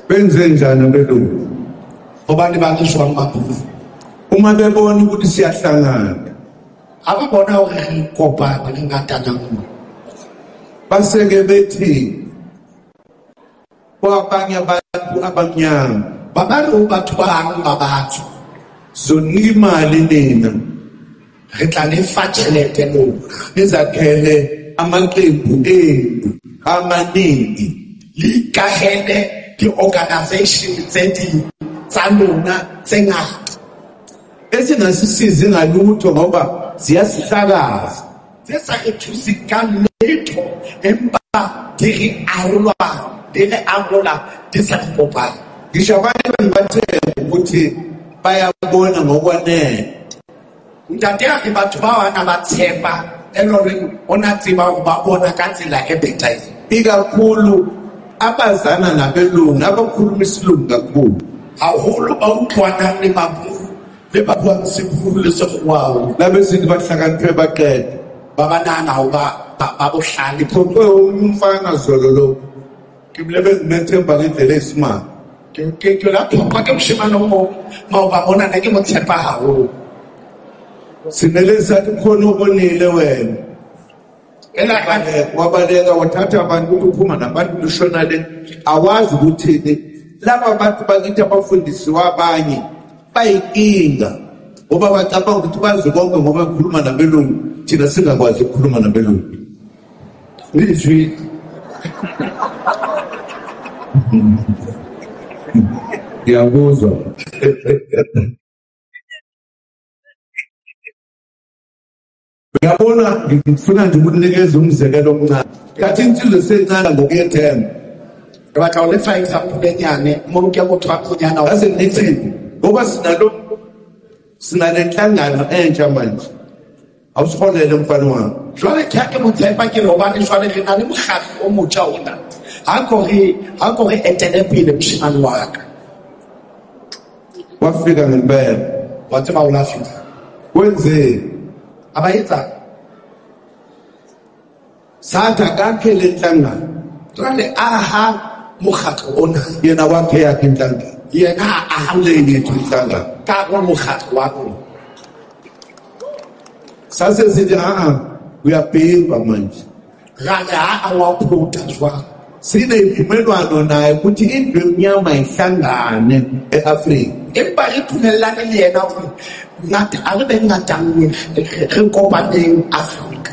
benze njani abelungu obani bakishwa amabhulu uma bebona ukuthi siyahlangana ababona hore kopana ngatana ngo baseke bethi kwabanye abantu abamnyama babalo batho bang babatho zonika imali nina re tla le fa tšhelete lona nizakhele amaqembu enu amaningi likahele di-organization tsa lona tse ngata ezingasisizi ngalutho ngoba ziyasihlakaza tse sa re thuse ka letho empa di re arola di sa di kopana ngisho abantu bathemba ukuthi bayabona ngokwanele ntate ke batho ba wana ba tshepa eloreng ona tseba go ba bona ka tsela e better ikakhulu abazana nabelungu abakhuluma isilungu kakhulu haholo ba utlwana le maburu le ba buang seburu le sekgowa labesinti bahlakaniphe baqede babanana ba bohlale phokwe umfana zolo lo kimlebe nginethemba ngendlela esimanga ke la phokwa ke moshemane mo ba bona na ke mo tshepa haholo sineleza khona ubonile wena wabaleka wathatha abantu ukuthi uphuma nabantu lushona le awazi ukuthi laba bantu bakithi abafundisiwa abanye bayinkinga ngoba bacabanga ukuthi bazi konke ngoba bekhuluma nabelungu thina singakwazi ukukhuluma nabelungu izwi ngiyakuzwa uyabona ngifuna nje ukunikeza umzekelo omncane kathi insizwe sencane ngokuyethemba batla o le fa example enyane mo ke go thwa kunyana ase nithini ngoba sinanenhlangano entsha manje awusiholele mfana wami jwale ke ke mo tshepa ke re obane jwale re na le mokgatlo o motjha ona ha ko re etele pele moshemane wa ka wafika ngempela wa tseba o la fika wenzeni abayetsa satha kakhe lenhlangano jwale aha mokgatlo ona yena wakhe yakhe inhlangano yena ahamleni yethu inhlangano ka go mokgatlo wa bona sase sithi uyabhimba manje rale ha wa phutha jwale sineyivumelwano naye ukuthi indlu emnyama ihlangane e-Afrika empa re phumellane le yena gore ngata a re be ngata nngwe re kopaneng Afrika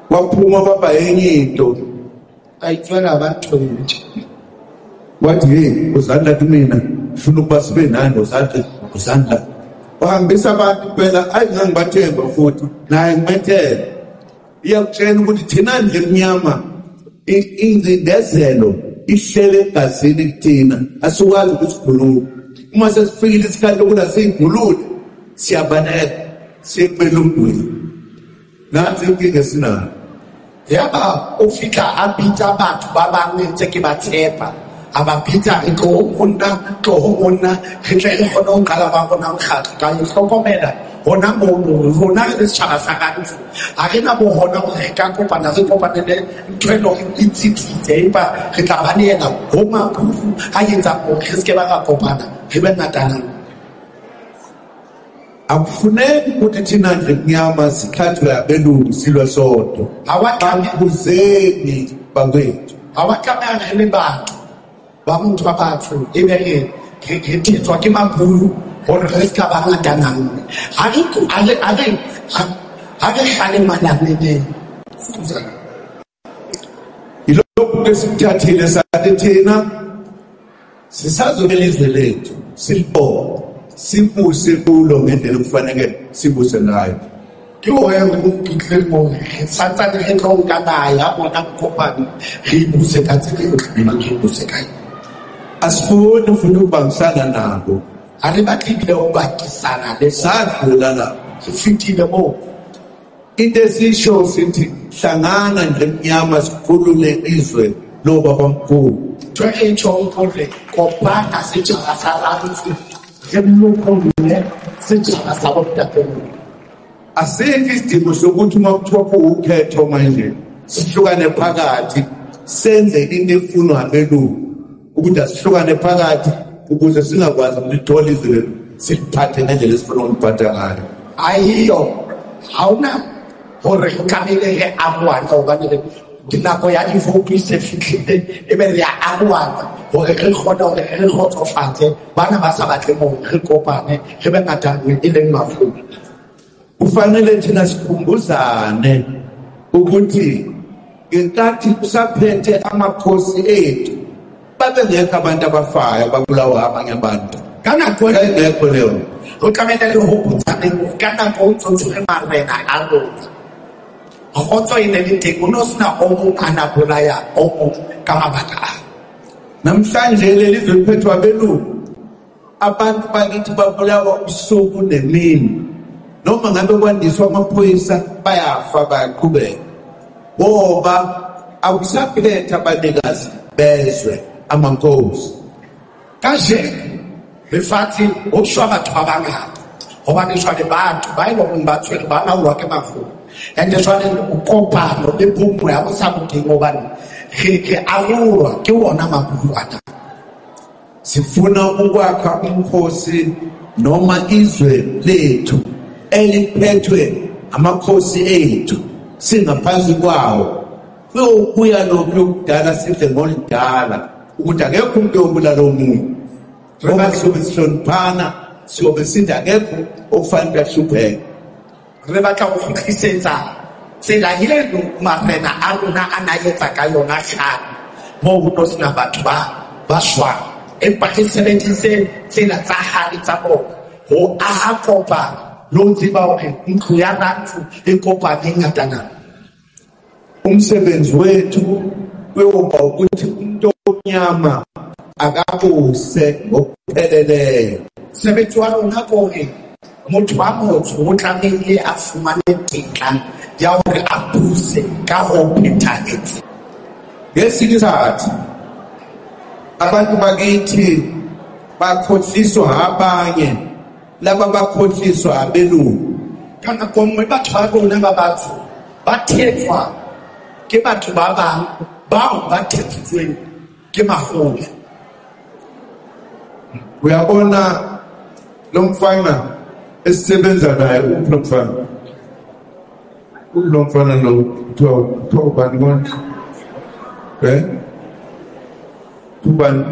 waphuma baba enye into ayitswela abantu nje wathi uzandla kumina ufuna ukuba sibe nani uzandla wahambisa abantu phela ayingangibathemba futhi naye ngimethele iyakutshela ukuthi thina ndlu emnyama ingcindezelo ihlele egazini kuthina asikwazi ukusikhulula uma sesifikile isikhathi lokuthi siyikhulule siyabanela siyekumele umdwini nansi inkinga esinayo yaba ufika abitsa batho ba bangwe tse ke ba tshepa abapitsa re tlo monna re tle re kgone go qala ba bona mokgatlo ka e hlokomela hona moo rona re setšhaba sa kantle ga re na bo gona gore re ka kopana re kopanele ntho e leng e tshitsitse empa re tla ba le ena go maburu ga etsa gore re seke ba ra kopana re be ngatana akufuneki ukuthi thina ndlu emnyama sikhathwe abelungu silwe sodwa abuzeni bakwethu awatlameha re le batho ba motho ba batho e be re thetswa ke maburu gore re seka ba ngatanang a re gale malanene yilokhu esikuthathile sathi thina sisazobela izwe lethu silibone sibuse kulo ngendlela kufanele sibuse ngayo ke gore go pitle mo santsane re tlo nka naya bona kopane re ibuse ka tsela re ibuse kae asifuni ufuna ukubangisana nabo a re batlile go bakisana le sadlula la re fitile mo into esisho sithi hlangana ndlu emnyama sikhulule izwe lobabamkhulu ntho e tshong gore kopana setšhaba sa rantsi re mmokolole setšhaba sa bontateng asikho isidingo sokuthi uma kuthiwa kuwukhetho manje sihlukane phakathi senze into efunwa abelungu ukuthi asihlukane phakathi ukuze singakwazi ukulithola izwi lethu siliphathe ngendlela esifuna ukuliphatha ngayo. Ayiyo hauna hore kamele re abuana hobane dinako ya divoto e se fitlhile e be re a abuana hore re kgone hore re kgotsofatse bana ba sa batle mo re kopane re be ngata e leng mafoko. Kufanele thina sikhumbuzane ukuthi ngenkathi kusaphethe amakhosi ethu babengekho abantu abafayo babulawa abanye abantu. Kana kwela ngekho leyo o kamele le ho botsane kana go tsotswe marena a rona. Khotso ine le teng o no sna o mo ana bolaya o mo ka mabaka. Namhlanje leli liphethwe abelungu abantu bakithi babulawa usuku nemini. Noma ngabe kwandiswa amaphoyisa bayafa bayaqhubeka ngoba akusaphethe abanikazi bezwe amankosi. Kanje befathi oshwa batho ba bangata hobane jwale batho ba ile go ba tshwere ba laolwa ke mafoko ande jwale o kopano le pumo ya bosaboteng hobane ke arolwa ke wona mabulu ana. Sifuna ukwakha umkhosi noma izwe lethu eliphethwe amakhosi ethu singaphansi kwawo. Kuyobuya lokhu yokudala sidle ngolidala ukuthi akekho umuntu obulala omunye. Ngoba siyobe sihloniphana siyobe sithi akekho ofanele ahlupheke. Re batla go kgutlisetsa tsela ile marena a rona a na etsa ka yona tlhano mo go no sena batho ba shwa empa ke sebedise tsela tsa hali tsa bona go aha kopano lo tsiba hore ntlo ya batho e kopane ngatana. Umsebenzi wethu uyoba ukuthi umuntu omnyama akabuse ngokupheleleyo. Sebetsi wa rona ke hore motho wa motsho o tlamehile a fumane tetla ya hore a buse ka ho phethahetse. Ngesinye isikhathi abantu bakithi bakhohliswa abanye laba bakhohliswa abelungu. Kana komwe batho ba rona ba batho ba thetswa ke batho ba bang bao ba thetsitsweng ke magola. Uyabona lo mfana esisebenza naye lo mfana lo Thobani konke Thobani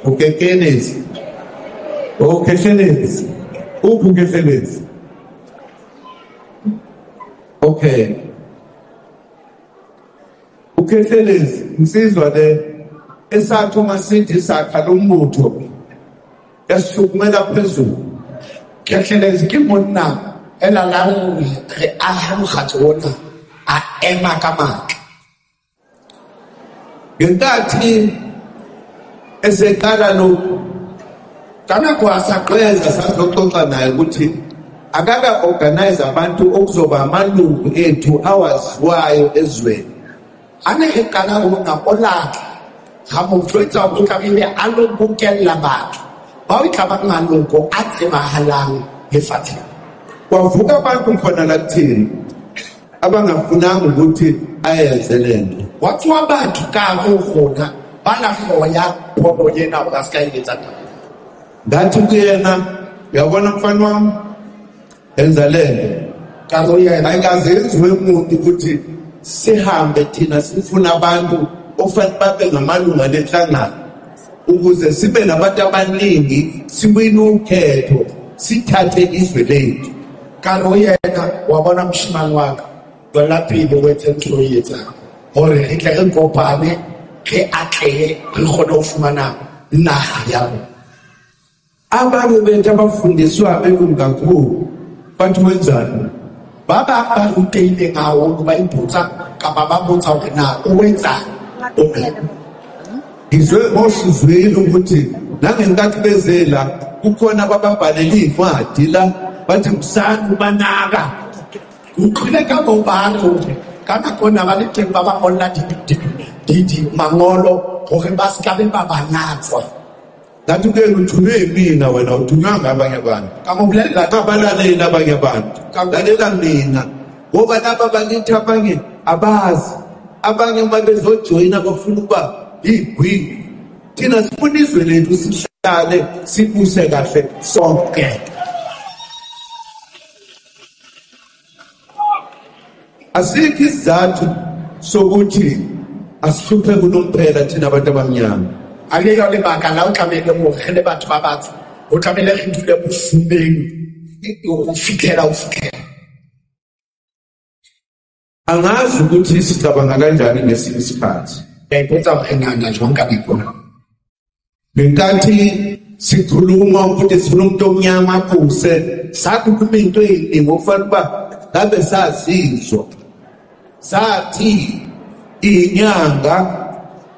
ukekenezi ukekenezi okay ukekenezi insizwa le esathu masithi sakha lombutho yasukumela phezulu. Ketlelezi ke monna ela la re aha mokgatlo ona a ema ka matla. Ngenkathi eseqala lo kana kwasaqeza sazoxoxa naye ukuthi akaka organize abantu okuzoba amalungu ethu awaziwayo ezweni. Ane ekala una olaka ga mo tshwetsa go kabile a lo bokella batho ba o tla ba maloko a tsebahalang lefatsheng. Kwavuka abantu khona la kuthini abangafunanga ukuthi ayenze lento. Watswa batho ka go gona ba la goya phobo yena o ka ska iletsa ta. Ngathi kuyena uyabona mfana wami enza lento Ka go yena ayikazenziwe umuntu ukuthi sihambe thina sifuna abantu ofanele babe ngamalunga lenhlangano ukuze sibe nabantu abaningi siwine ukhetho sithathe izwe lethu. Ka go yena wa bona mshimane waka tswela pele o etse ntlo e etsang gore re tle re kopane re atlege re kgone go fumana naga ya rona. Abanye bethu abafundiswa abelungu kakhulu bathi wenzani Ba bang ba rutehileng haholo ba ipotsa kapa ba botsa hore na o wetsang. ngizwe ngosizwile ukuthi nangenkathi bezela kukhona abababhalela iy'ncwadi la bathi msani banaka Utlwile ka bo ba hore kana kona ba le teng ba ba ngolla di mangolo gore ba ska be ba banyatswa. ngathi ke ngithunywe yimina wena uthunywa ngabanye abantu. Ka mo bolella Kabalaleli abanye abantu lalela mina ngoba laba bakithi abanye abazi abanye uma bezojoyina bafuna ukuba igwini. Thina sifuna izwe lethu sihlale sibuse kahle sonke. Asikho isizathu sokuthi asihluphe kunomphela thina abantu abamnyama. Aleka le baka la o tlamehile mo gele batho ba batho o tlamehile re dule bofumeng o fitlhela. Angazi ukuthi sicabanga kanjani ngesinye isikhathi. Ngiyayipotsa gore ngana jwang ka bikona. Ngenkathi sikhuluma ukuthi sifuna umuntu omnyama aphuse, sakhuluma into eyiningi okufanele uba ngabe sazizwa. Sathi inyanga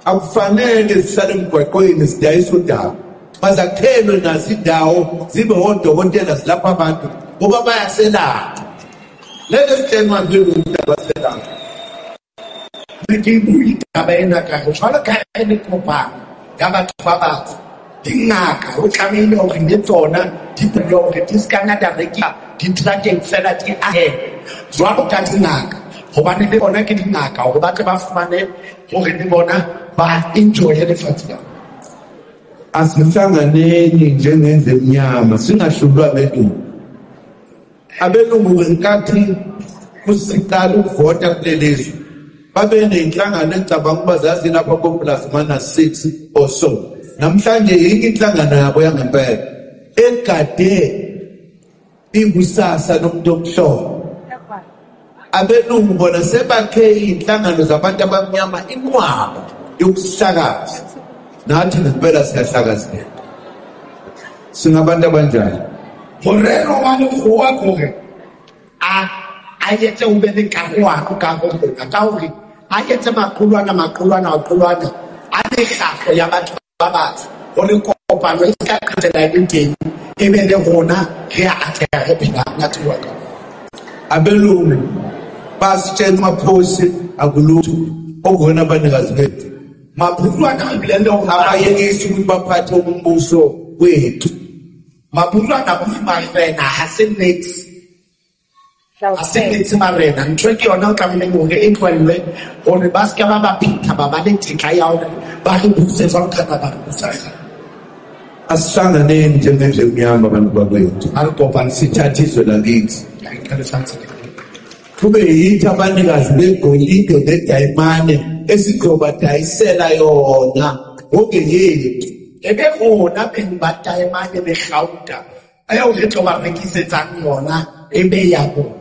akufanele sihlale emgwaqweni sidayisa udaba. Mazakhelwe nazo indawo zibe odokotela zilapha abantu ngoba bayaselapha. Let us tell my people about that. Ngibuyi indaba enakayo jwalo ka ene kopa ya batho ba batho dingaka o tlamehile hore le tsona di bule hore di ska nna da reka di-trakeng fela di ahe jwalo ka dingaka hobane le bona ke dingaka hore ba tle ba fumane hore le bona ba enjoye lefatshe. Asihlanganeni njengendlu emnyama singahlulwa abelungu. Abelungu ngenkathi kusiqala ukuvota kulelizwe babe nenhlangano ecabanga ukuba zazi lapha ko-plus -6 or so. Namhlanje yinke inhlangano yabo yangempela egade ikusasa nomuntu omhlophe. Abelungu bona sebakhe inhlangano zabantu abamnyama inqwaba yokuhlakaza. Nathi ngempela siyahlakazeka. Singabantu abanjani? Morero wa lekgowa kore a etse o be le karolwana ka gona ka gore a etse maqulwana a mekgatlo ya batho ba batsho gore kopano e ska qetela e le teng e be le gona re a atlega re phela ngathi wa ka. Abelungu basitshela amaphosi akulutho okugona abanikazi bethu. Mapulwana ebile le hore Abayekisi ukuthi baphathe umbuso wethu. mapulwana bomarena ha se next. A se marena ntho ke yona o tlamehile hore e tlohellwe gore ba ska ba phitha ba le tetla ya hore ba re buse jwalo ka ba busa. Asihlanganeni njengendlu emnyama abantu bakwethu. A re kopane Sithathe izwe lakithi. interesante. Kube yithi abanikazi begolide nedayimane esizobadayisela yona ngokeyethu. Ebe gona peng ba taemane le gauta ayo re tlo ba rekisetsang yona ebe ya bona.